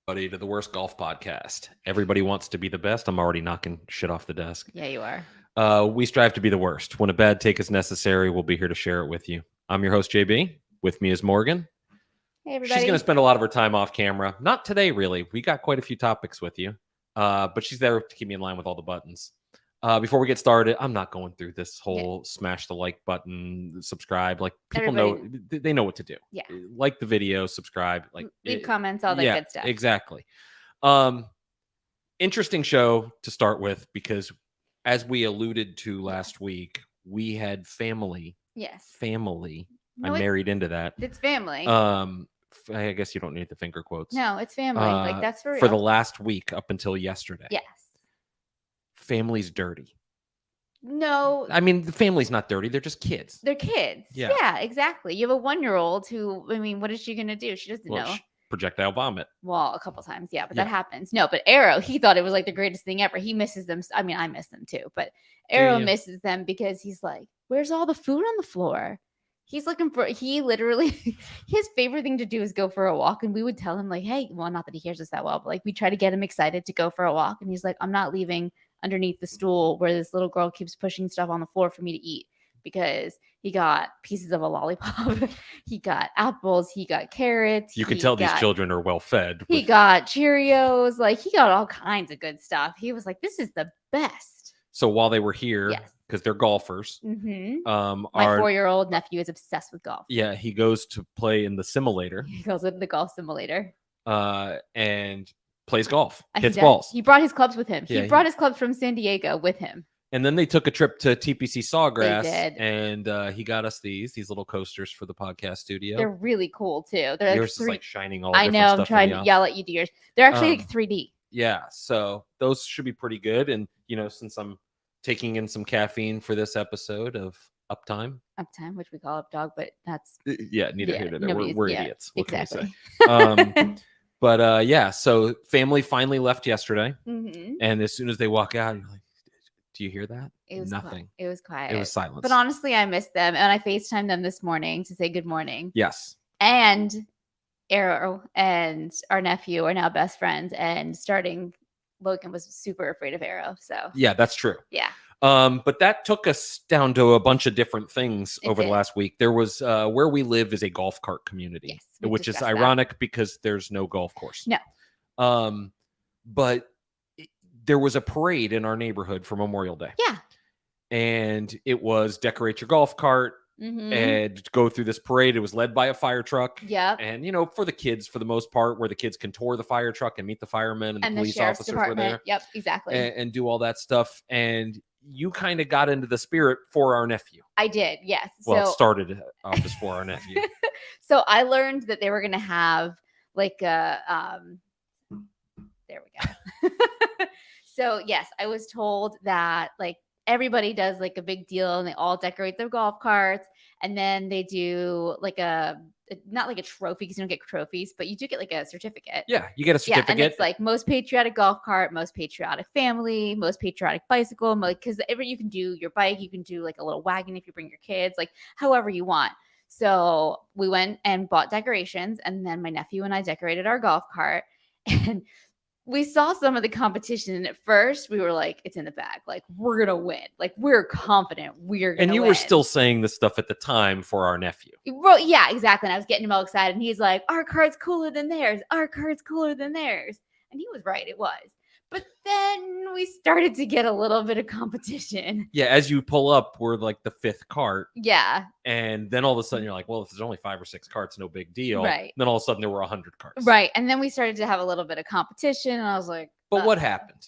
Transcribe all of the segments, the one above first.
Buddy, to the Worst Golf Podcast. Everybody wants to be the best. I'm already knocking shit off the desk. Yeah, you are. We strive to be the worst. When a bad take is necessary, we'll be here to share it with you. I'm your host, JB. With me is Morgan. Hey, everybody. She's going to spend a lot of her time off camera. Not today, really. We got quite a few topics with you, but she's there to keep me in line with all the buttons. Before we get started, I'm not going through this whole smash the like button, subscribe. Like people know, they know what to do. Yeah, like the video, subscribe, like leave comments, all that good stuff. Exactly. Interesting show to start with because, as we alluded to last week, we had family. Yes, family. No, I'm married into that. It's family. I guess you don't need the finger quotes. No, it's family. Like that's for real. For the last week up until yesterday. Yes. Family's dirty. No. I mean, the family's not dirty. They're just kids. They're kids. Yeah, exactly. You have a 1-year-old who, I mean, what is she going to do? She doesn't know. Projectile vomit. Well, a couple times. Yeah, but that happens. No, but Arrow, he thought it was like the greatest thing ever. He misses them. I mean, I miss them too, but Arrow misses them because he's like, where's all the food on the floor? He's looking for, he literally, his favorite thing to do is go for a walk. And we would tell him like, hey, well, not that he hears us that well, but like we try to get him excited to go for a walk. And he's like, I'm not leaving underneath the stool where this little girl keeps pushing stuff on the floor for me to eat, because he got pieces of a lollipop, he got apples, he got carrots. You can tell these children are well fed. He got Cheerios, like he got all kinds of good stuff. He was like, this is the best. So while they were here, because they're golfers, my 4-year-old nephew is obsessed with golf. Yeah, he goes to play in the simulator. He goes into the golf simulator. And plays golf, hits balls. He brought his clubs with him. He brought his clubs from San Diego with him. And then they took a trip to TPC Sawgrass, and he got us these little coasters for the podcast studio. They're really cool too. They're yours is like shining all. I know. I'm trying to yell at you to yours. They're actually like 3D. Yeah, so those should be pretty good. And since I'm taking in some caffeine for this episode of Uptime, which we call Up Dog, but that's neither here nor there. We're idiots. What can we say? But so family finally left yesterday, and as soon as they walk out, you're like, do you hear that? It was nothing. It was quiet. It was silence. But honestly, I missed them, and I FaceTimed them this morning to say good morning. Yes. And Arrow and our nephew are now best friends, and Logan was super afraid of Arrow. So yeah, that's true. Yeah. But that took us down to a bunch of different things over the last week. There was where we live is a golf cart community, which is ironic because there's no golf course. No. But there was a parade in our neighborhood for Memorial Day. Yeah. And it was decorate your golf cart and go through this parade. It was led by a fire truck. Yeah. And, for the kids, for the most part, where the kids can tour the fire truck and meet the firemen and the police officers were there. Yep, exactly. And do all that stuff. And you kind of got into the spirit for our nephew. I did, yes. Well, it started off as for our nephew. So I learned that they were going to have like a, there we go. So yes, I was told that like everybody does like a big deal and they all decorate their golf carts, and then they do like not like a trophy because you don't get trophies, but you do get like a certificate. Yeah, you get a certificate. Yeah, and it's like most patriotic golf cart, most patriotic family, most patriotic bicycle, because you can do your bike, you can do like a little wagon if you bring your kids, like however you want. So we went and bought decorations, and then my nephew and I decorated our golf cart, and we saw some of the competition, and at first we were like, it's in the bag. Like, we're going to win. Like, we're confident we're going to win. And you were still saying this stuff at the time for our nephew. Well, yeah, exactly. And I was getting him all excited. And he's like, our card's cooler than theirs. Our card's cooler than theirs. And he was right. It was. But then we started to get a little bit of competition. Yeah, as you pull up, we're like the 5th cart. Yeah. And then all of a sudden you're like, well, if there's only 5 or 6 carts, no big deal. Right. And then all of a sudden there were 100 carts. Right. And then we started to have a little bit of competition. And I was like, but what happened?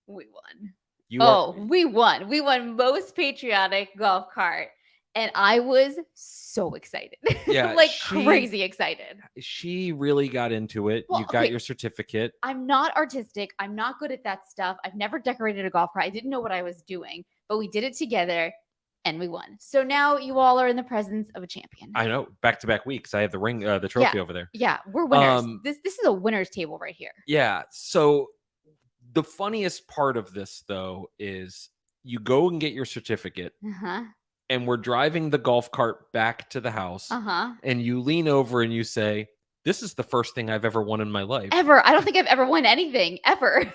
We won. We won. We won most patriotic golf cart. And I was so excited. Yeah. Like crazy excited. She really got into it. Well, you got your certificate. I'm not artistic. I'm not good at that stuff. I've never decorated a golf cart. I didn't know what I was doing, but we did it together and we won. So now you all are in the presence of a champion. I know. Back-to-back weeks. I have the ring, the trophy over there. Yeah. We're winners. This is a winner's table right here. Yeah. So the funniest part of this though is you go and get your certificate. And we're driving the golf cart back to the house. And you lean over and you say, This is the first thing I've ever won in my life. Ever. I don't think I've ever won anything ever.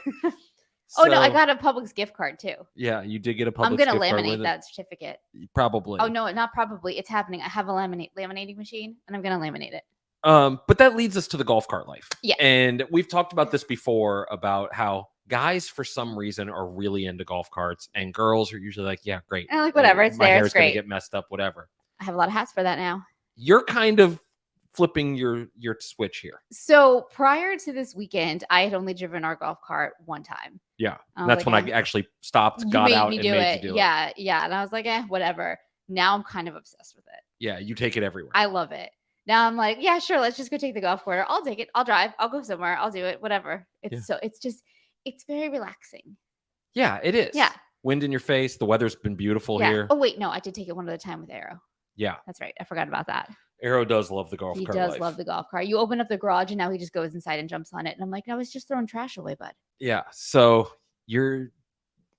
Oh no, I got a Publix gift card too. Yeah, you did get a Publix I'm gift gonna card laminate with that certificate. Probably. Oh no, not probably. It's happening. I have a laminating machine, and I'm gonna laminate it. But that leads us to the golf cart life. Yeah. And we've talked about this before about how guys, for some reason, are really into golf carts, and girls are usually like, yeah, great. I'm like, whatever, it's my there, hair's it's great. Gonna get messed up, whatever. I have a lot of hats for that now. You're kind of flipping your switch here. So prior to this weekend, I had only driven our golf cart one time. Yeah. That's like, when I actually stopped, got out, and made you do it. Yeah. And I was like, whatever. Now I'm kind of obsessed with it. Yeah, you take it everywhere. I love it. Now I'm like, yeah, sure, let's just go take the golf cart. I'll take it. I'll drive. I'll go somewhere. I'll do it. Whatever. It's very relaxing. Yeah, it is. Yeah. Wind in your face. The weather's been beautiful here. Oh wait, no, I did take it one at a time with Arrow. Yeah. That's right. I forgot about that. Arrow does love the golf cart. He does love the golf cart. You open up the garage and now he just goes inside and jumps on it. And I'm like, no, it's just throwing trash away, bud. Yeah. So you're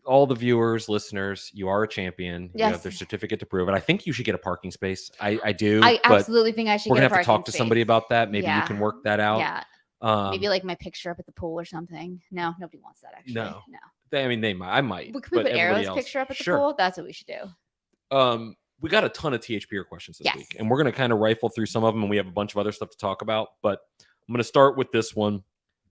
all the viewers, listeners, you are a champion. Yes. You have their certificate to prove it. I think you should get a parking space. I do. I absolutely think I should we're get a gonna have to talk to somebody about that. Maybe you can work that out. Yeah. Maybe like my picture up at the pool or something. No, nobody wants that actually. No. I mean, I might. Could we put Arrow's picture up at the pool? That's what we should do. We got a ton of THPer questions this week, and we're going to kind of rifle through some of them, and we have a bunch of other stuff to talk about, but I'm going to start with this one.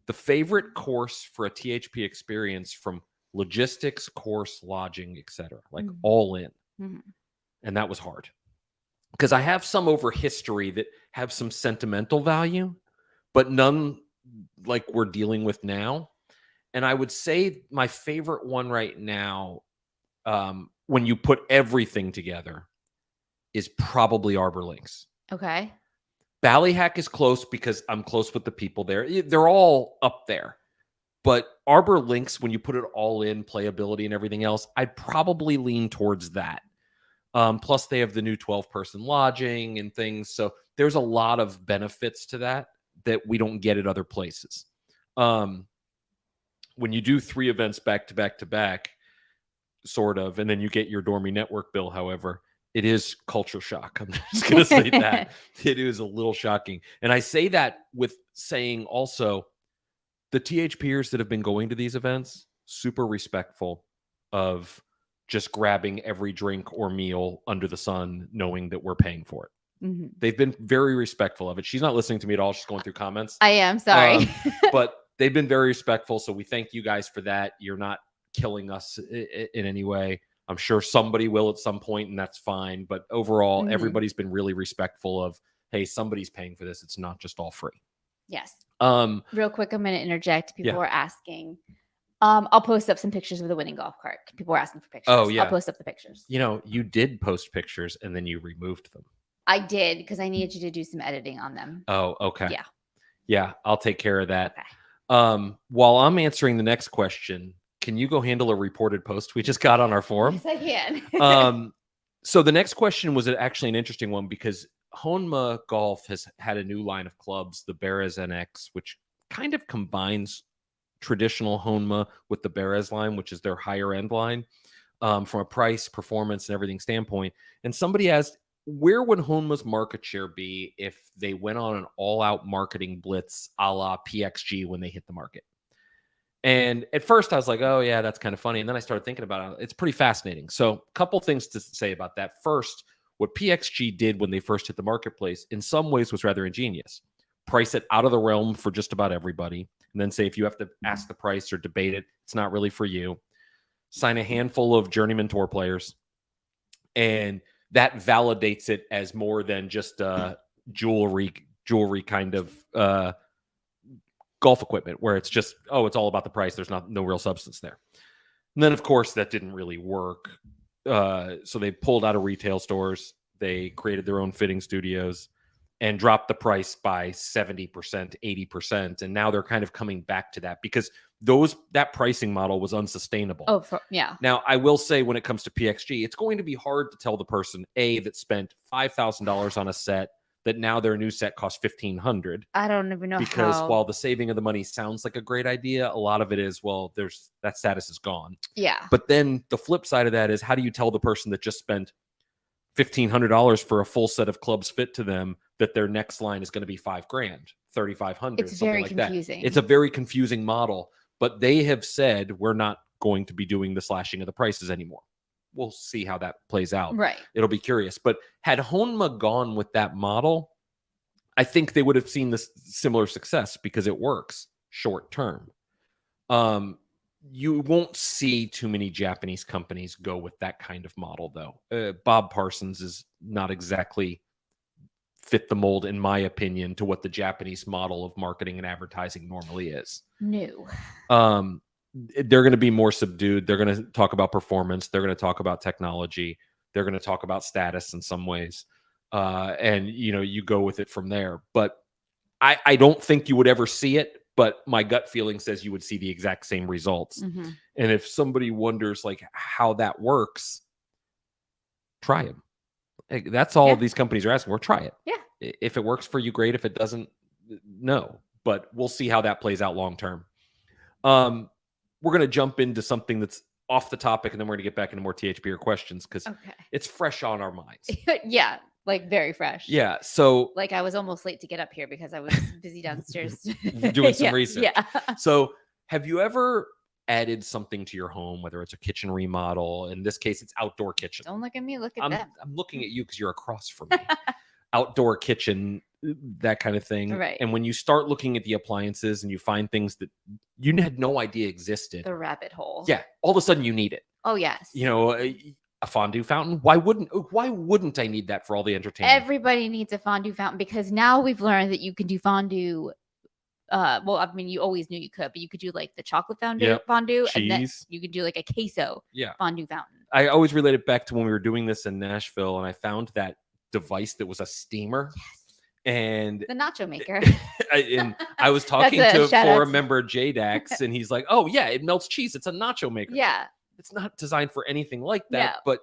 The favorite course for a THP experience from logistics, course, lodging, etc., like all in. Mm-hmm. And that was hard because I have some over history that have some sentimental value, but none like we're dealing with now. And I would say my favorite one right now, when you put everything together, is probably Arbor Links. Okay. Ballyhack is close because I'm close with the people there. They're all up there. But Arbor Links, when you put it all in, playability and everything else, I'd probably lean towards that. Plus, they have the new 12-person lodging and things. So there's a lot of benefits to that we don't get at other places. When you do 3 events back to back to back, sort of, and then you get your Dormy Network bill, however, it is culture shock. I'm just going to say that. It is a little shocking. And I say that with saying also the THPers that have been going to these events, super respectful of just grabbing every drink or meal under the sun, knowing that we're paying for it. Mm-hmm. They've been very respectful of it. She's not listening to me at all. She's going through comments. I am sorry. But they've been very respectful. So we thank you guys for that. You're not killing us in any way. I'm sure somebody will at some point, and that's fine. But overall, everybody's been really respectful of, hey, somebody's paying for this. It's not just all free. Yes. Real quick, I'm going to interject. People are asking. I'll post up some pictures of the winning golf cart. People are asking for pictures. Oh, yeah. I'll post up the pictures. You know, you did post pictures and then you removed them. I did because I needed you to do some editing on them. Oh, okay. Yeah. Yeah, I'll take care of that. Okay. While I'm answering the next question, can you go handle a reported post we just got on our forum? Yes, I can. So the next question was actually an interesting one because Honma Golf has had a new line of clubs, the Berez NX, which kind of combines traditional Honma with the Berez line, which is their higher end line, from a price, performance, and everything standpoint. And somebody asked, where would Honma's market share be if they went on an all-out marketing blitz a la PXG when they hit the market? And at first I was like, oh yeah, that's kind of funny. And then I started thinking about it. It's pretty fascinating. So a couple things to say about that. First, what PXG did when they first hit the marketplace in some ways was rather ingenious. Price it out of the realm for just about everybody. And then say, if you have to ask the price or debate it, it's not really for you. Sign a handful of journeyman tour players. And that validates it as more than just jewelry kind of golf equipment where it's just, oh, it's all about the price. There's no real substance there. And then, of course, that didn't really work. So they pulled out of retail stores. They created their own fitting studios and dropped the price by 70%, 80%. And now they're kind of coming back to that because that pricing model was unsustainable. Oh, yeah. Now, I will say when it comes to PXG, it's going to be hard to tell the person, A, that spent $5,000 on a set, that now their new set costs $1,500. I don't even know because while the saving of the money sounds like a great idea, a lot of it is, well, that status is gone. Yeah. But then the flip side of that is, how do you tell the person that just spent $1,500 for a full set of clubs fit to them that their next line is going to be $5,000, $3,500. It's something very like confusing. that. It's a very confusing model, but they have said we're not going to be doing the slashing of the prices anymore. We'll see how that plays out. Right. It'll be curious. But had Honma gone with that model, I think they would have seen this similar success because it works short term. You won't see too many Japanese companies go with that kind of model, though. Bob Parsons is not exactly fit the mold, in my opinion, to what the Japanese model of marketing and advertising normally is. No. They're going to be more subdued. They're going to talk about performance. They're going to talk about technology. They're going to talk about status in some ways. And, you go with it from there. But I don't think you would ever see it. But my gut feeling says you would see the exact same results. Mm-hmm. And if somebody wonders like how that works, try them. That's all these companies are asking for. Try it. Yeah. If it works for you, great. If it doesn't, no. But we'll see how that plays out long term. We're going to jump into something that's off the topic, and then we're going to get back into more THPR questions because it's fresh on our minds. Yeah. Like very fresh. Yeah. So like I was almost late to get up here because I was busy downstairs doing some research. Yeah. So have you ever added something to your home, whether it's a kitchen remodel? In this case, it's outdoor kitchen. Don't look at me. Look at them. I'm looking at you because you're across from me. Outdoor kitchen, that kind of thing. Right. And when you start looking at the appliances and you find things that you had no idea existed. The rabbit hole. Yeah. All of a sudden you need it. Oh, yes. A fondue fountain. Why wouldn't I need that for all the entertainment? Everybody needs a fondue fountain because now we've learned that you can do fondue. Well, I mean, you always knew you could, but you could do like the chocolate fondue, cheese. And then you could do like a queso fondue fountain. I always relate it back to when we were doing this in Nashville, and I found that device that was a steamer. Yes. And the nacho maker. I was talking to forum member JDax, and he's like, "Oh yeah, it melts cheese. It's a nacho maker." Yeah. It's not designed for anything like that, but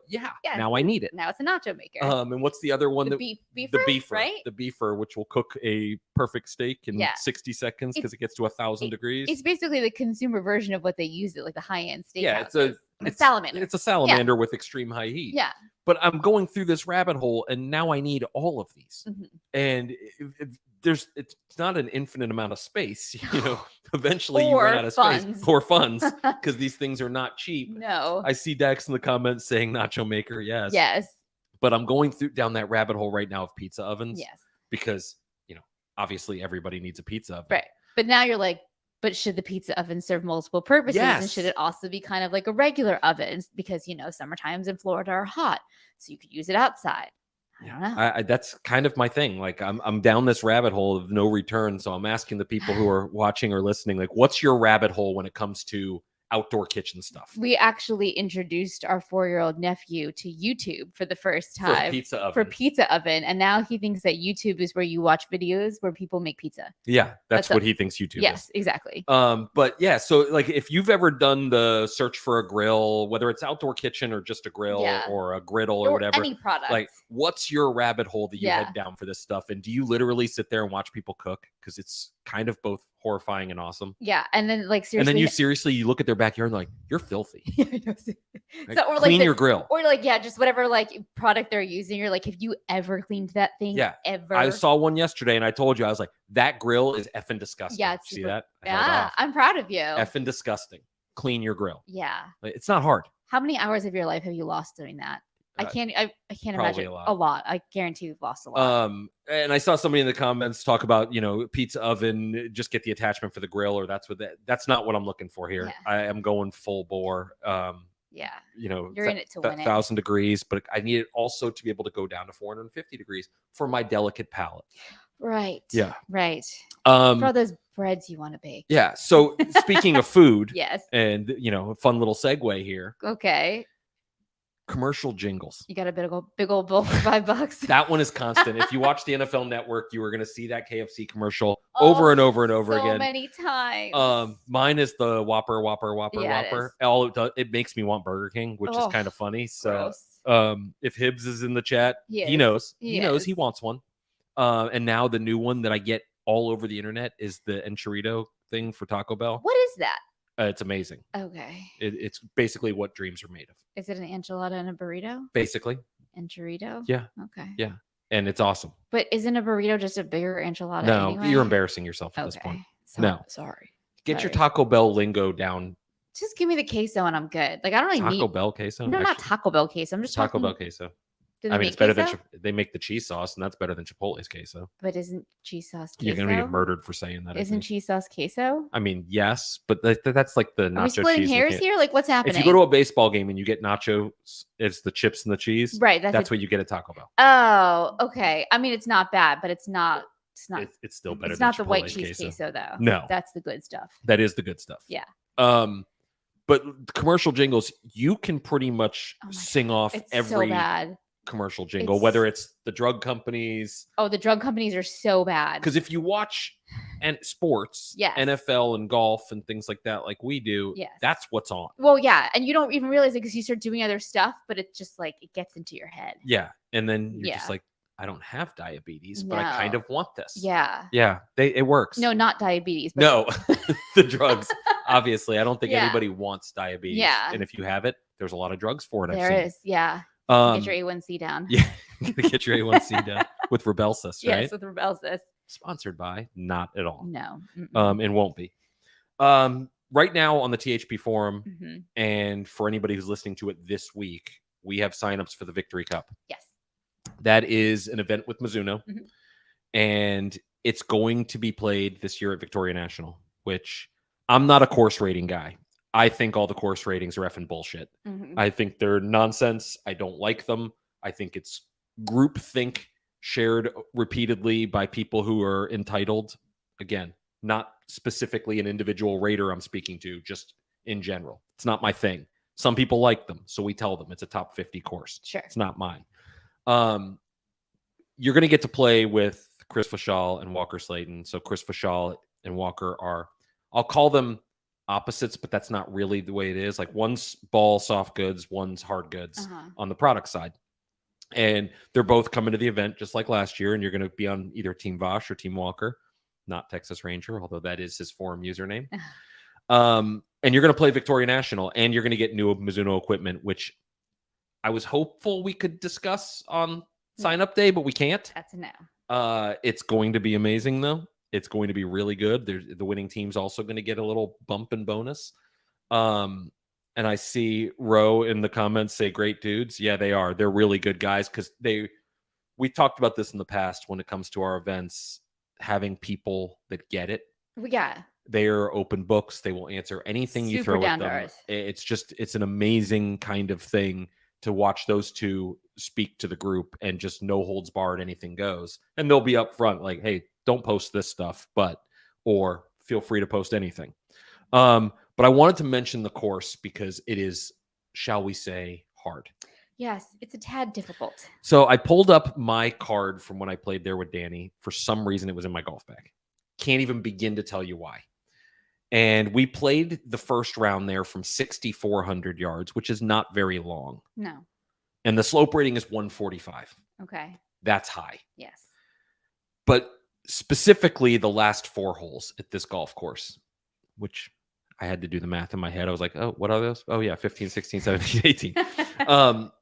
now I need it. Now it's a nacho maker. And what's the other one? The beefer, the beefer, right? The beefer, which will cook a perfect steak in 60 seconds because it gets to 1,000 degrees. It's basically the consumer version of what they use it, like the high-end steak. Yeah, it's a salamander. It's a salamander with extreme high heat. Yeah. But I'm going through this rabbit hole, and now I need all of these. Mm-hmm. And it's not an infinite amount of space. Eventually you run out of space or funds because these things are not cheap. No. I see Dax in the comments saying nacho maker. Yes. Yes. But I'm going down that rabbit hole right now of pizza ovens. Yes. Because, obviously everybody needs a pizza oven. Right. But now you're like, but should the pizza oven serve multiple purposes? Yes. And should it also be kind of like a regular oven? Because, summer times in Florida are hot. So you could use it outside. I don't know. That's kind of my thing. Like I'm down this rabbit hole of no return. So I'm asking the people who are watching or listening, like, what's your rabbit hole when it comes to outdoor kitchen stuff? We actually introduced our 4-year-old nephew to YouTube for the first time for pizza oven. And now he thinks that YouTube is where you watch videos where people make pizza. Yeah, that's what he thinks YouTube is. Yes, exactly. But yeah, so like if you've ever done the search for a grill, whether it's outdoor kitchen or just a grill or a griddle or whatever, any product, like what's your rabbit hole that you head down for this stuff? And do you literally sit there and watch people cook? Because it's kind of both horrifying and awesome. Yeah, and then like seriously, and then you look at their backyard and like, you're filthy. So, or clean your grill, or like just whatever like product they're using. You're like, have you ever cleaned that thing? Yeah, ever. I saw one yesterday, and I told you I was like, that grill is effing disgusting. Yeah, see that? Yeah, I'm proud of you. Effing disgusting. Clean your grill. Yeah, it's not hard. How many hours of your life have you lost doing that? I can't imagine a lot. I guarantee you've lost a lot. And I saw somebody in the comments talk about, pizza oven, just get the attachment for the grill, or that's not what I'm looking for here. Yeah. I am going full bore. You're in it to win it. 1,000 degrees, but I need it also to be able to go down to 450 degrees for my delicate palate. Right. Yeah. Right. For all those breads you want to bake. Yeah. So speaking of food, yes. And a fun little segue here. Okay. Commercial jingles. You got a big old bowl for $5. That one is constant. If you watch the NFL Network, you are going to see that KFC commercial over and over and over again. So many times. Mine is the Whopper. All it makes me want Burger King, which is kind of funny. So, if Hibbs is in the chat, he knows. He knows he wants one. And now the new one that I get all over the internet is the Enchilada thing for Taco Bell. What is that? It's amazing. Okay. It's basically what dreams are made of. Is it an enchilada and a burrito? Basically. Enchilada? Yeah. Okay. Yeah. and it's awesome. But isn't a burrito just a bigger enchilada No, anyway? you're embarrassing yourself at this point. No. Sorry. Get your Taco Bell lingo down. Just give me the queso and I'm good. Like I don't really Taco need Bell queso. No, not Taco Bell queso. I'm just Taco talking Bell queso. Do they I mean, make it's better queso? than they make the cheese sauce, and that's better than Chipotle's queso. But isn't cheese sauce queso? You're gonna get murdered for saying that. Isn't cheese sauce queso? I mean, yes, but that's like the nacho Are we splitting cheese. hairs here? Like what's happening? If you go to a baseball game and you get nachos, it's the chips and the cheese. Right. That's what you get at Taco Bell. Oh, okay. I mean, it's not bad, but it's not. It's still better. It's than not the white Chipotle's cheese queso though. No, that's the good stuff. That is the good stuff. Yeah. But commercial jingles, you can pretty much sing off every commercial jingle, whether it's the drug companies. Oh, the drug companies are so bad. Because if you watch sports, NFL and golf and things like that, like we do, that's what's on. Well, yeah, and you don't even realize it because you start doing other stuff, but it's just like it gets into your head. Yeah, and then you're just like, I don't have diabetes, but I kind of want this. Yeah. Yeah, it works. No, not diabetes. But no, the drugs. Obviously, I don't think anybody wants diabetes. Yeah. And if you have it, there's a lot of drugs for it. There is. Yeah. Get your A1C down. Yeah. Get your A1C down with Rebelsis, right? Yes, with Rebelsis. Sponsored by? Not at all. No. And won't be. Right now on the THP forum, and for anybody who's listening to it this week, we have signups for the Victory Cup. Yes. That is an event with Mizuno, and it's going to be played this year at Victoria National, which I'm not a course rating guy. I think all the course ratings are effing bullshit. I think they're nonsense. I don't like them. I think it's groupthink shared repeatedly by people who are entitled. Again, not specifically an individual rater I'm speaking to, just in general. It's not my thing. Some people like them, so we tell them it's a top 50 course. Sure. It's not mine. You're going to get to play with Chris Fashal and Walker Slayton. So Chris Fashal and Walker are, I'll call them opposites, but that's not really the way it is. Like one's ball soft goods, one's hard goods on the product side. And they're both coming to the event just like last year. And you're going to be on either Team Vosh or Team Walker, not Texas Ranger, although that is his forum username. And you're going to play Victoria National, and you're going to get new Mizuno equipment, which I was hopeful we could discuss on sign up day, but we can't. That's a no. It's going to be amazing though. It's going to be really good. The winning team's also going to get a little bump and bonus. And I see Roe in the comments say great dudes. Yeah, they are. They're really good guys because we talked about this in the past when it comes to our events, having people that get it. Yeah. They are open books. They will answer anything you throw at them. It's an amazing kind of thing to watch those two speak to the group and just no holds barred, anything goes. And they'll be up front like, hey, don't post this stuff, or feel free to post anything. But I wanted to mention the course because it is, shall we say, hard. Yes, it's a tad difficult. So I pulled up my card from when I played there with Danny. For some reason, it was in my golf bag. Can't even begin to tell you why. And we played the first round there from 6,400 yards, which is not very long. No. And the slope rating is 145. Okay. That's high. Yes. But specifically the last 4 holes at this golf course, which I had to do the math in my head. I was like, oh, what are those? Oh, yeah, 15, 16, 17, 18.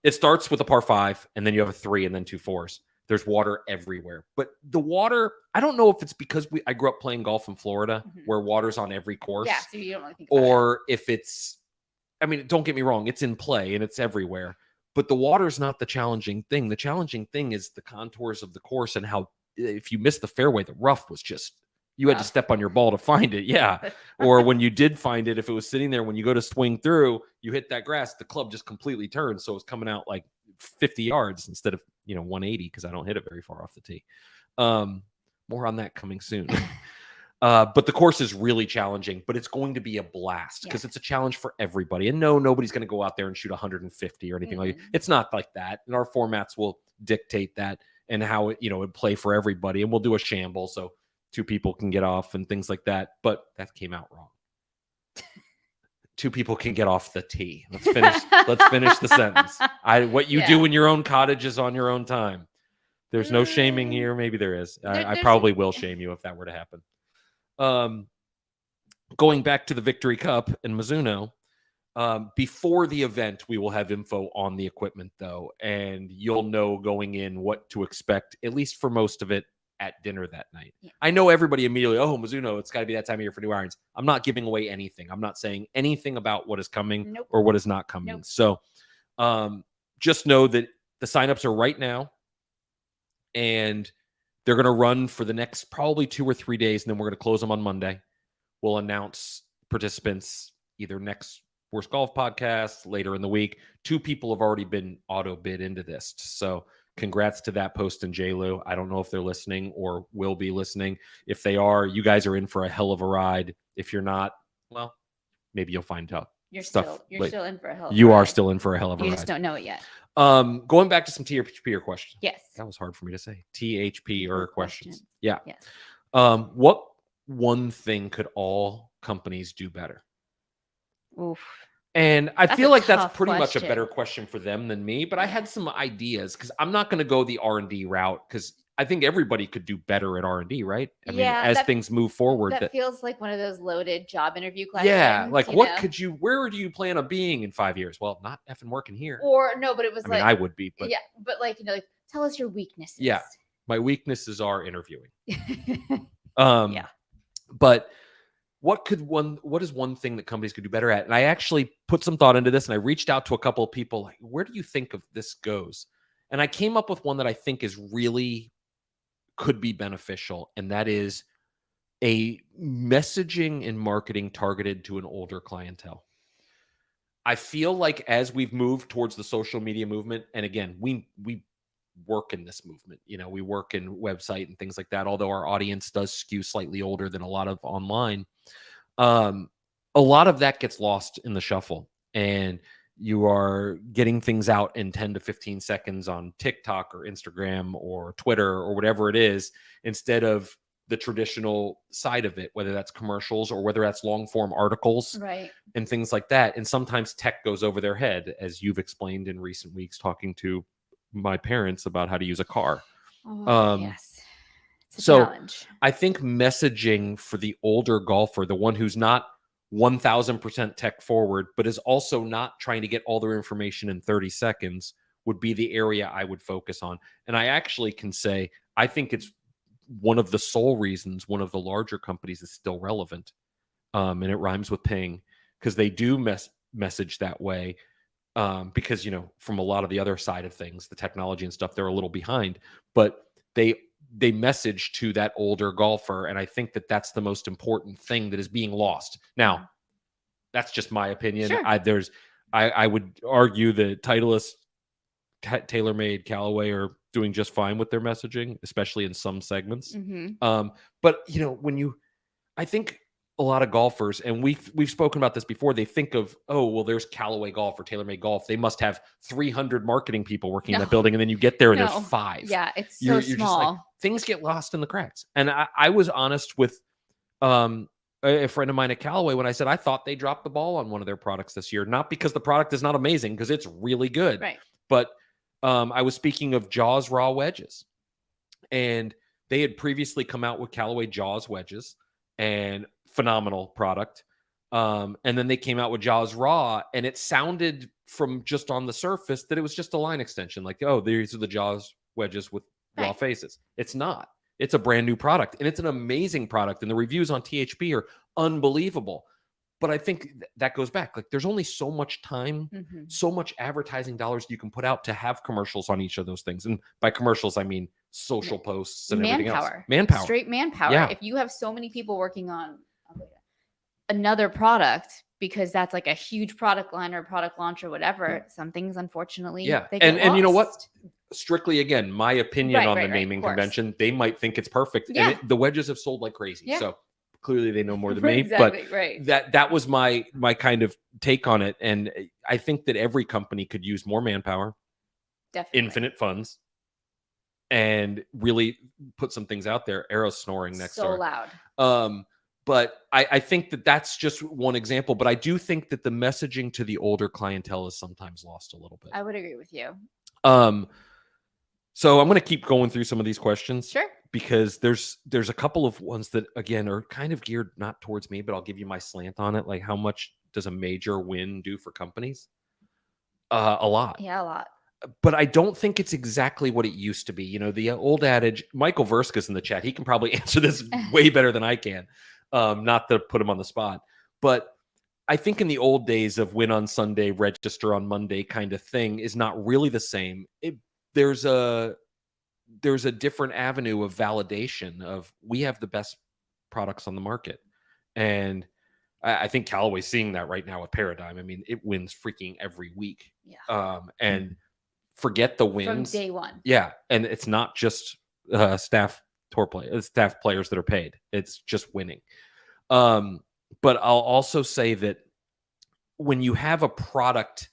It starts with a par 5, and then you have a 3 and then 2 4s. There's water everywhere. But the water, I don't know if it's because I grew up playing golf in Florida where water's on every course. Yeah, so you don't really think about or if it's, I mean, don't get me wrong, it's in play and it's everywhere. But the water's not the challenging thing. The challenging thing is the contours of the course and how, if you miss the fairway, the rough was just, you had to step on your ball to find it. Yeah. Or when you did find it, if it was sitting there, when you go to swing through, you hit that grass, the club just completely turns. So it's coming out like 50 yards instead of, 180, because I don't hit it very far off the tee. More on that coming soon. But the course is really challenging, but it's going to be a blast because it's a challenge for everybody. And no, nobody's going to go out there and shoot 150 or anything like it. It's not like that. And our formats will dictate that and how it, it'd play for everybody. And we'll do a shamble so 2 people can get off and things like that. But that came out wrong. 2 people can get off the tee. Let's finish the sentence. What you do in your own cottage is on your own time. There's no shaming here. Maybe there is. I probably will shame you if that were to happen. Going back to the Victory Cup in Mizuno, Before the event, we will have info on the equipment, though, and you'll know going in what to expect, at least for most of it, at dinner that night. Yeah. I know everybody immediately, oh, Mizuno, it's got to be that time of year for new irons. I'm not giving away anything. I'm not saying anything about what is coming or what is not coming. So just know that the signups are right now, and they're going to run for the next probably 2 or 3 days, and then we're going to close them on Monday. We'll announce participants either next Worst Golf podcast, later in the week. 2 people have already been auto bid into this. So congrats to that post and JLo. I don't know if they're listening or will be listening. If they are, you guys are in for a hell of a ride. If you're not, well, maybe you'll find out. You're still in for a hell of a ride. You are still in for a hell of a ride. You just don't know it yet. Going back to some THP questions. Yes. That was hard for me to say. THP questions. Yeah. Yes. What one thing could all companies do better? Oof. And I feel like that's pretty much a better question for them than me, but I had some ideas because I'm not going to go the R&D route because I think everybody could do better at R&D, right? I mean, as things move forward. That feels like one of those loaded job interview questions. Yeah, like where do you plan on being in 5 years? Well, not effing working here. Or no, but it was I would be, but yeah, but like, tell us your weaknesses. Yeah, my weaknesses are interviewing. Yeah. But what is one thing that companies could do better at? And I actually put some thought into this, and I reached out to a couple of people like, where do you think of this goes? And I came up with one that I think is really could be beneficial, and that is a messaging and marketing targeted to an older clientele. I feel like as we've moved towards the social media movement, and again, we work in this movement, we work in website and things like that, although our audience does skew slightly older than a lot of online. A lot of that gets lost in the shuffle, and you are getting things out in 10 to 15 seconds on TikTok or Instagram or Twitter or whatever it is, instead of the traditional side of it, whether that's commercials or whether that's long form articles, right, and things like that. And sometimes tech goes over their head, as you've explained in recent weeks, talking to my parents about how to use a car. Yes. It's a challenge. I think messaging for the older golfer, the one who's not 1000% tech forward, but is also not trying to get all their information in 30 seconds, would be the area I would focus on. And I actually can say, I think it's one of the sole reasons one of the larger companies is still relevant. And it rhymes with ping, because they do message that way. Because, from a lot of the other side of things, the technology and stuff, they're a little behind, but they message to that older golfer. And I think that that's the most important thing that is being lost. Now, that's just my opinion. Sure. I would argue that Titleist, TaylorMade, Callaway are doing just fine with their messaging, especially in some segments. Mm-hmm. But I think a lot of golfers, and we've spoken about this before, they think of, oh, well, there's Callaway Golf or TaylorMade Golf, they must have 300 marketing people working in that building, and then you get there and there's 5. Yeah, it's you're small. Just like, things get lost in the cracks. And I was honest with a friend of mine at Callaway when I said I thought they dropped the ball on one of their products this year, not because the product is not amazing, because it's really good, right? But I was speaking of Jaws raw wedges, and they had previously come out with Callaway Jaws wedges, and phenomenal product. And then they came out with Jaws Raw, and it sounded from just on the surface that it was just a line extension. Like, oh, these are the Jaws wedges with raw faces. It's not. It's a brand new product, and it's an amazing product. And the reviews on THP are unbelievable. But I think that goes back. Like, there's only so much time, so much advertising dollars you can put out to have commercials on each of those things. And by commercials, I mean social posts and everything else. Manpower. Straight manpower. Yeah. If you have so many people working on another product, because that's like a huge product line or product launch or whatever, some things, unfortunately, they get and you know what? lost. Strictly, again, my opinion on the naming convention, they might think it's perfect. Yeah. And the wedges have sold like crazy. Yeah. So clearly they know more than me. Exactly, but right. that was my kind of take on it. And I think that every company could use more manpower, Definitely. infinite funds, and really put some things out there. Arrow's snoring next door. So loud. But I think that that's just one example. But I do think that the messaging to the older clientele is sometimes lost a little bit. I would agree with you. So I'm going to keep going through some of these questions. Sure. because there's a couple of ones that again are kind of geared not towards me, but I'll give you my slant on it. Like, how much does a major win do for companies? A lot. Yeah, a lot. But I don't think it's exactly what it used to be. You know, the old adage, Michael Verska's in the chat. He can probably answer this way better than I can. Not to put him on the spot. But I think in the old days of win on Sunday, register on Monday kind of thing is not really the same. There's a different avenue of validation of we have the best products on the market. And I think Callaway's seeing that right now with Paradigm. I mean, it wins freaking every week. Yeah. And forget the wins from day one. Yeah, and it's not just staff players that are paid. It's just winning. But I'll also say that when you have a product,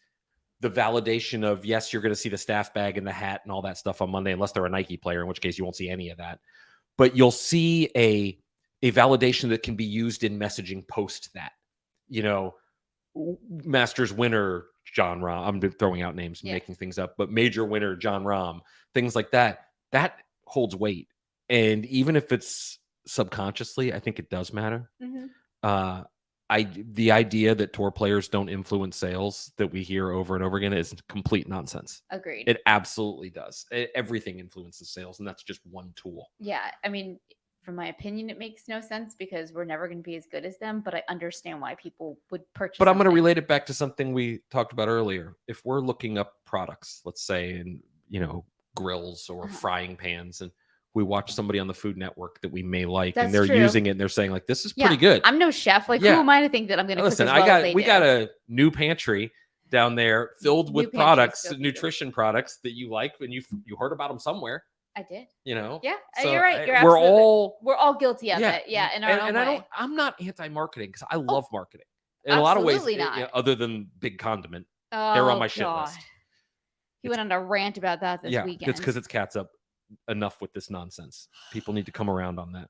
the validation of, yes, you're going to see the staff bag and the hat and all that stuff on Monday, unless they're a Nike player, in which case you won't see any of that. But you'll see a validation that can be used in messaging post that. You know, Masters winner John Rahm. I'm throwing out names, making things up, but major winner John Rahm, things like that. That holds weight, and even if it's subconsciously, I think it does matter. Mm-hmm. The idea that tour players don't influence sales that we hear over and over again is complete nonsense. Agreed. It absolutely does. Everything influences sales, and that's just one tool. Yeah, I mean, from my opinion, it makes no sense because we're never going to be as good as them, but I understand why people would purchase. But I'm going to relate it back to something we talked about earlier. If we're looking up products, let's say in, grills or frying pans, and we watch somebody on the Food Network that we may like, and they're using it and they're saying like, this is pretty good. I'm no chef. Like, who am I to think that I'm going to cook as well as they we do? got a new pantry down there filled with products, nutrition products that you like, and you heard about them somewhere. I did. Yeah, so you're right. We're all guilty of it. Yeah, in our own way. I'm not anti-marketing because I love marketing in a lot of ways. Other than Big Condiment, they're on my shit list. He went on a rant about that this weekend. It's because it's Cats Up. Enough with this nonsense. People need to come around on that.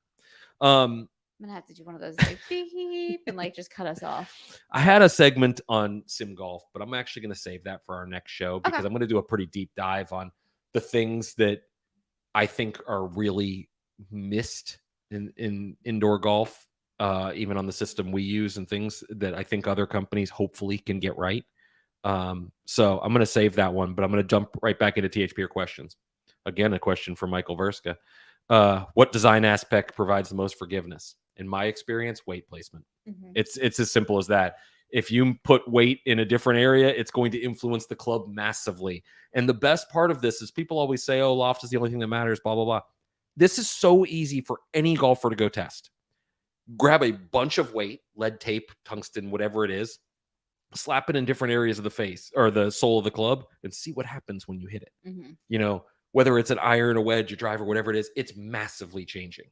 I'm gonna have to do one of those like beep and like just cut us off. I had a segment on sim golf, but I'm actually going to save that for our next show because I'm going to do a pretty deep dive on the things that I think are really missed in indoor golf, even on the system we use, and things that I think other companies hopefully can get right. So I'm going to save that one, but I'm going to jump right back into THPR questions. Again, a question for Michael Verska. What design aspect provides the most forgiveness? In my experience, weight placement. Mm-hmm. It's as simple as that. If you put weight in a different area, it's going to influence the club massively. And the best part of this is people always say, oh, loft is the only thing that matters, blah, blah, blah. This is so easy for any golfer to go test. Grab a bunch of weight, lead tape, tungsten, whatever it is, slap it in different areas of the face or the sole of the club and see what happens when you hit it. Mm-hmm. Whether it's an iron, a wedge, a driver, whatever it is, it's massively changing.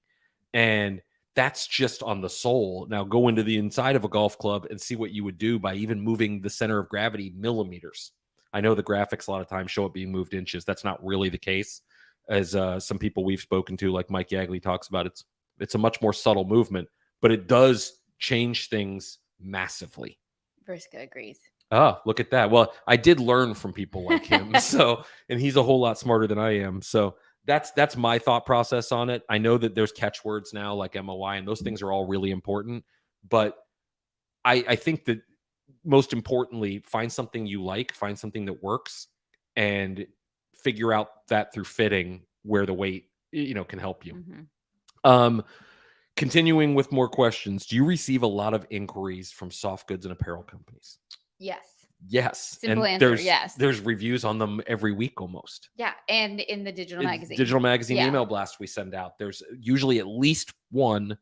And that's just on the sole. Now go into the inside of a golf club and see what you would do by even moving the center of gravity millimeters. I know the graphics a lot of times show it being moved inches. That's not really the case. As some people we've spoken to, like Mike Yagley talks about, it's a much more subtle movement, but it does change things massively. Verska agrees. Oh, look at that. Well, I did learn from people like him. And he's a whole lot smarter than I am. So that's my thought process on it. I know that there's catchwords now like MOI, and those things are all really important. But I think that most importantly, find something you like, find something that works, and figure out that through fitting where the weight, can help you. Mm-hmm. Continuing with more questions. Do you receive a lot of inquiries from soft goods and apparel companies? Yes. Simple answer, yes. There's reviews on them every week almost. Yeah, and in the digital magazine. Email blast we send out. There's usually at least one,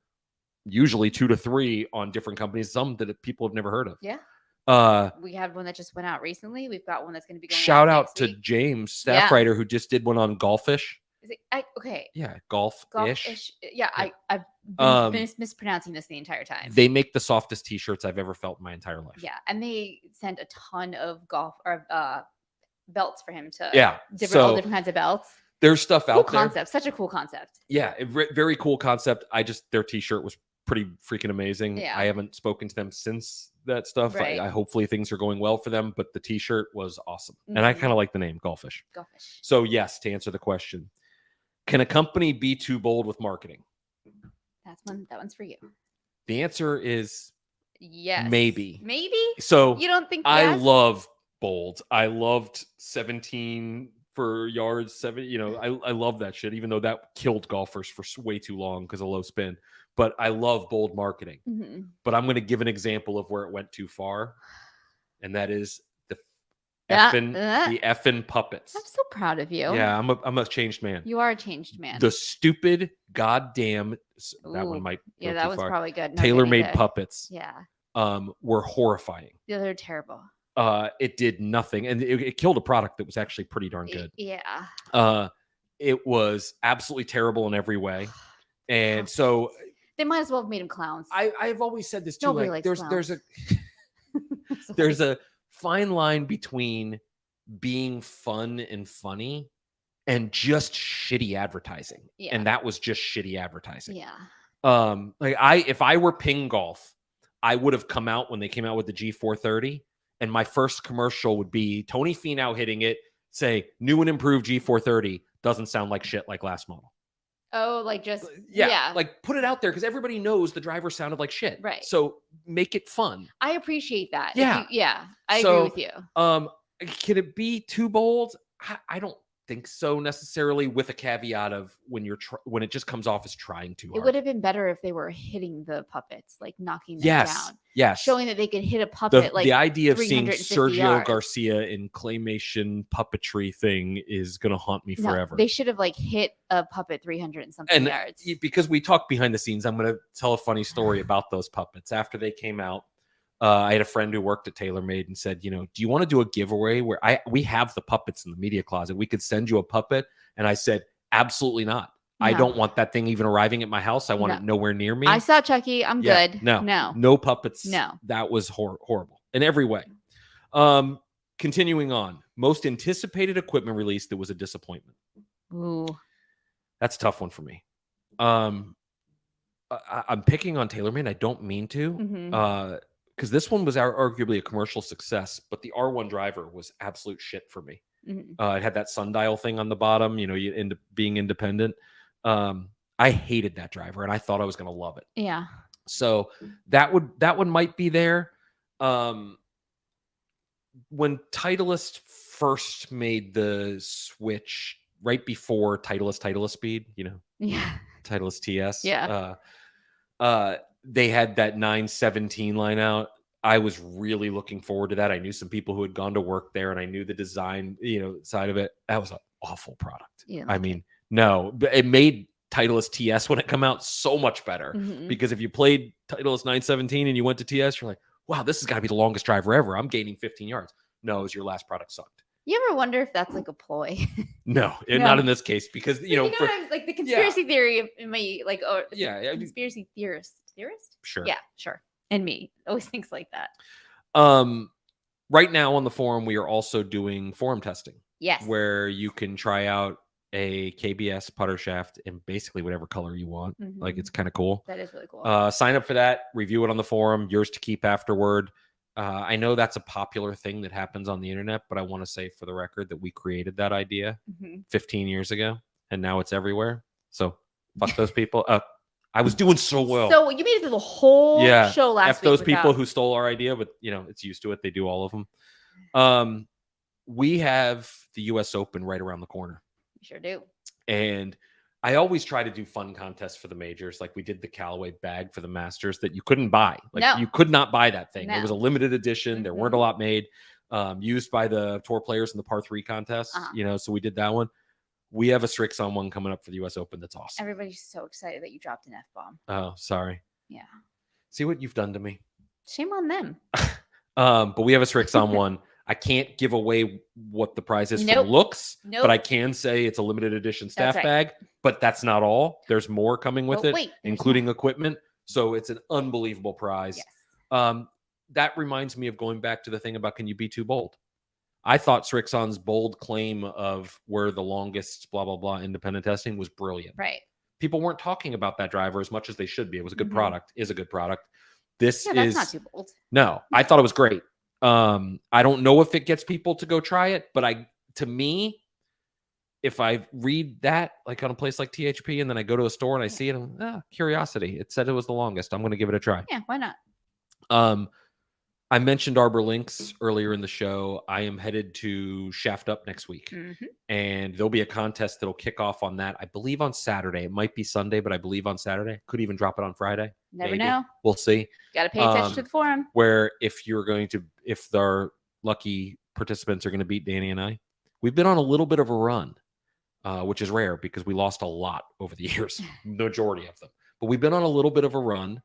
usually 2 to 3 on different companies, some that people have never heard of. Yeah. We had one that just went out recently. We've got one that's going to be going shout out out to week. James, staff writer, who just did one on Golfish. Is it, okay. Yeah, golf-ish. Yeah, I've been mispronouncing this the entire time. They make the softest t-shirts I've ever felt in my entire life. Yeah, and they sent a ton of golf or belts for him to all different kinds of belts. There's stuff out there. Cool concept, such a cool concept. Yeah, very cool concept. Their t-shirt was pretty freaking amazing. Yeah. I haven't spoken to them since that stuff. Right. I hopefully things are going well for them, but the t-shirt was awesome. Mm-hmm. And I kind of like the name Golfish. Golfish. So yes, to answer the question. Can a company be too bold with marketing? That one's for you. The answer is yes. Maybe. Maybe? So you don't think I love bold. I loved 17 for yards, 7. I love that shit, even though that killed golfers for way too long because of low spin. But I love bold marketing. Mm-hmm. But I'm going to give an example of where it went too far, and that is the effing puppets. I'm so proud of you. Yeah, I'm a changed man. You are a changed man. The stupid goddamn that one might go that too was far. probably good. Tailor-made puppets. Yeah. Were horrifying. Yeah, they're terrible. It did nothing, and it killed a product that was actually pretty darn good. Yeah. It was absolutely terrible in every way, and so they might as well have made them clowns. I've always said this too. Nobody likes clowns. There's a fine line between being fun and funny and just shitty advertising. Yeah. And that was just shitty advertising. Yeah. If I were Ping Golf, I would have come out when they came out with the G430, and my first commercial would be Tony Finau hitting it, say new and improved G430 doesn't sound like shit like last model. Oh, like just like put it out there because everybody knows the driver sounded like shit. Right. So make it fun. I appreciate that. Yeah. I agree with you. Can it be too bold? I don't think so necessarily, with a caveat of when it just comes off as trying too hard. It would have been better if they were hitting the puppets, like knocking them down. Yes. Showing that they could hit a puppet the idea of seeing Sergio Garcia in claymation puppetry thing is going to haunt me forever. They should have hit a puppet 300 and something yards. Because we talked behind the scenes, I'm going to tell a funny story about those puppets. After they came out, I had a friend who worked at TaylorMade and said, do you want to do a giveaway where we have the puppets in the media closet? We could send you a puppet. And I said, absolutely not. No. I don't want that thing even arriving at my house. I want it nowhere near me. I saw Chucky. I'm good. No puppets. No. That was horrible in every way. Continuing on, most anticipated equipment release that was a disappointment. Ooh. That's a tough one for me. I'm picking on TaylorMade. I don't mean to. Mm-hmm. Because this one was arguably a commercial success, but the R1 driver was absolute shit for me. Mm-hmm. It had that sundial thing on the bottom, you end up being independent. I hated that driver, and I thought I was going to love it. Yeah. So that one might be there. When Titleist first made the switch, right before Titleist Speed, yeah, Titleist TS, yeah. They had that 917 line out. I was really looking forward to that. I knew some people who had gone to work there, and I knew the design, side of it. That was an awful product. No, but it made Titleist TS when it come out so much better. Mm-hmm. Because if you played Titleist 917 and you went to TS, you're like, wow, this has got to be the longest driver ever. I'm gaining 15 yards. No, it was your last product sucked. You ever wonder if that's like a ploy? No, not in this case, because the conspiracy theory of me, conspiracy theorist. Sure. Yeah, sure. And me always thinks like that. Right now on the forum, we are also doing forum testing. Yes. Where you can try out a KBS putter shaft in basically whatever color you want. Mm-hmm. It's kind of cool. That is really cool. Sign up for that. Review it on the forum. Yours to keep afterward. I know that's a popular thing that happens on the internet, but I want to say for the record that we created that idea 15 years ago, and now it's everywhere. So fuck those people. I was doing so well. So you made it through the whole show last week. Those people who stole our idea, but it's used to it. They do all of them. We have the US Open right around the corner. We sure do. And I always try to do fun contests for the majors. Like we did the Callaway bag for the Masters that you couldn't buy. You could not buy that thing. No. It was a limited edition. There weren't a lot made, used by the tour players in the par 3 contest. So we did that one. We have a Srixon one coming up for the US Open. That's awesome. Everybody's so excited that you dropped an F-bomb. Oh, sorry. Yeah. See what you've done to me. Shame on them. But we have a Srixon one. I can't give away what the prize is for looks, but I can say it's a limited edition staff bag. But that's not all. There's more coming with it, including equipment. So it's an unbelievable prize. Yes. That reminds me of going back to the thing about can you be too bold? I thought Srixon's bold claim of we're the longest blah, blah, blah independent testing was brilliant. Right. People weren't talking about that driver as much as they should be. It was a good product, is a good product. That's not too bold. No, I thought it was great. I don't know if it gets people to go try it, but to me, if I read that like on a place like THP and then I go to a store and I see it, curiosity. It said it was the longest. I'm going to give it a try. Yeah, why not? I mentioned Arbor Links earlier in the show. I am headed to Shaft Up next week, and there'll be a contest that'll kick off on that. I believe on Saturday. It might be Sunday, but I believe on Saturday. Could even drop it on Friday. Never know. We'll see. Got to pay attention to the forum. Where if our lucky participants are going to beat Danny and I, we've been on a little bit of a run, which is rare because we lost a lot over the years, majority of them. But we've been on a little bit of a run.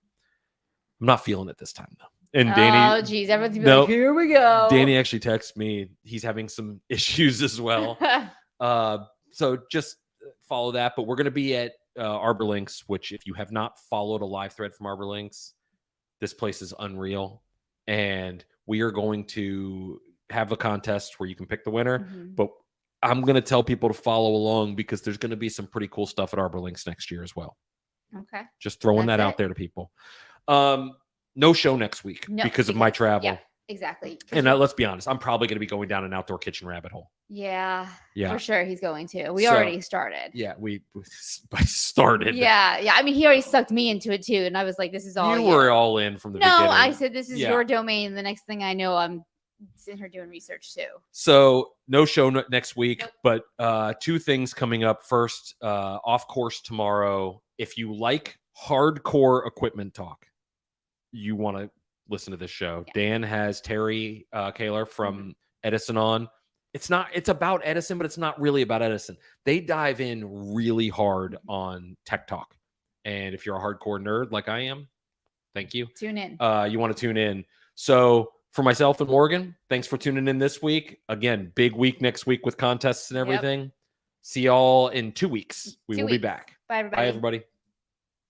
I'm not feeling it this time though. And Danny, geez, everyone's like, here we go. Danny actually texted me. He's having some issues as well. So just follow that. But we're going to be at Arbor Links, which if you have not followed a live thread from Arbor Links, this place is unreal. And we are going to have a contest where you can pick the winner. But I'm going to tell people to follow along because there's going to be some pretty cool stuff at Arbor Links next year as well. Okay. Just throwing that out there to people. No show next week because of my travel. Yeah, exactly. And let's be honest, I'm probably going to be going down an outdoor kitchen rabbit hole. Yeah, for sure. He's going to. We already started. Yeah, we started. Yeah. I mean, he already sucked me into it too, and I was like, "This is all you were all in from the beginning." No, I said, "This is your domain." The next thing I know, I'm sitting here doing research too. So no show next week, but 2 things coming up. First, off course tomorrow. If you like hardcore equipment talk, you want to listen to this show. Dan has Terry Kaler from Edison on. It's about Edison, but it's not really about Edison. They dive in really hard on tech talk. And if you're a hardcore nerd like I am, thank you. Tune in. You want to tune in. So for myself and Morgan, thanks for tuning in this week. Again, big week next week with contests and everything. See y'all in 2 weeks. We will be back. Bye, everybody. Bye, everybody.